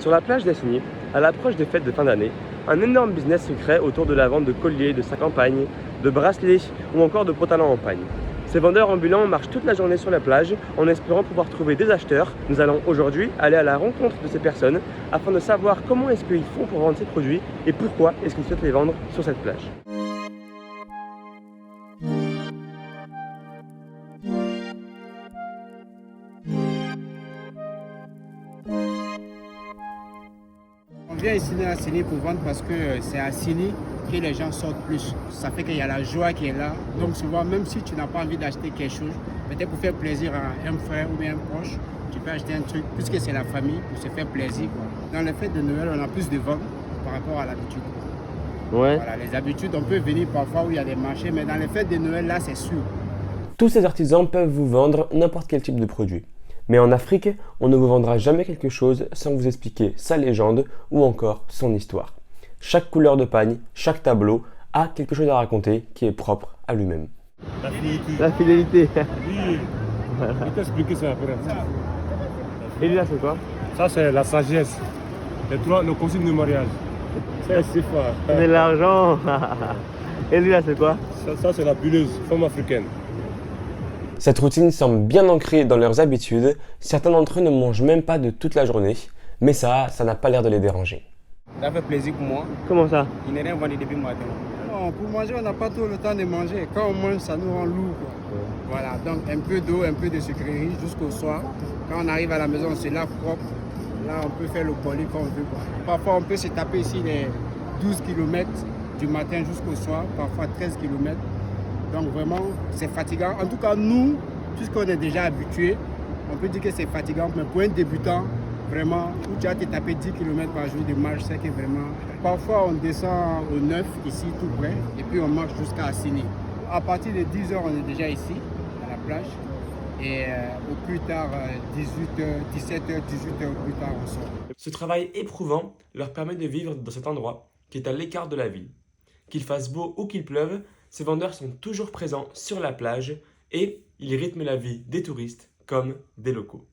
Sur la plage d'Assigny, à l'approche des fêtes de fin d'année, un énorme business se crée autour de la vente de colliers, de sacs en pagne, de bracelets ou encore de pantalons en pagne. Ces vendeurs ambulants marchent toute la journée sur la plage en espérant pouvoir trouver des acheteurs. Nous allons aujourd'hui aller à la rencontre de ces personnes afin de savoir comment est-ce qu'ils font pour vendre ces produits et pourquoi est-ce qu'ils souhaitent les vendre sur cette plage. On vient ici à Assigny pour vendre parce que c'est à Assigny que les gens sortent plus. Ça fait qu'il y a la joie qui est là. Donc souvent, même si tu n'as pas envie d'acheter quelque chose, peut-être pour faire plaisir à un frère ou bien un proche, tu peux acheter un truc, puisque c'est la famille, pour se faire plaisir, quoi. Dans les fêtes de Noël, on a plus de ventes par rapport à l'habitude. Ouais. Voilà, les habitudes, on peut venir parfois où il y a des marchés, mais dans les fêtes de Noël, là, c'est sûr. Tous ces artisans peuvent vous vendre n'importe quel type de produit. Mais en Afrique, on ne vous vendra jamais quelque chose sans vous expliquer sa légende ou encore son histoire. Chaque couleur de pagne, chaque tableau a quelque chose à raconter qui est propre à lui-même. La fidélité. La fidélité. Oui, je vais t'expliquer ça après. Et lui là, c'est quoi? Ça, c'est la sagesse. Le consigne de mariage. C'est fort. C'est de l'argent. Et lui là, c'est quoi? Ça c'est la buleuse, femme africaine. Cette routine semble bien ancrée dans leurs habitudes. Certains d'entre eux ne mangent même pas de toute la journée. Mais ça n'a pas l'air de les déranger. Ça fait plaisir pour moi. Comment ça? Il n'est rien vendu depuis le matin. Non, pour manger, on n'a pas trop le temps de manger. Quand on mange, ça nous rend lourd, quoi. Voilà, donc un peu d'eau, un peu de sucrerie jusqu'au soir. Quand on arrive à la maison, on se lave propre. Là, on peut faire le bolé quand on veut, quoi. Parfois, on peut se taper ici les 12 km du matin jusqu'au soir, parfois 13 km. Donc vraiment, c'est fatigant. En tout cas, nous, puisqu'on est déjà habitués, on peut dire que c'est fatigant. Mais pour un débutant, vraiment, où tu as te taper 10 km par jour de marche, c'est que vraiment... Parfois, on descend au 9, ici, tout près, et puis on marche jusqu'à Assigny. À partir de 10h, on est déjà ici, à la plage. Et au plus tard, 18h, 17h, 18h, au plus tard, on sort. Ce travail éprouvant leur permet de vivre dans cet endroit qui est à l'écart de la ville. Qu'il fasse beau ou qu'il pleuve, ces vendeurs sont toujours présents sur la plage et ils rythment la vie des touristes comme des locaux.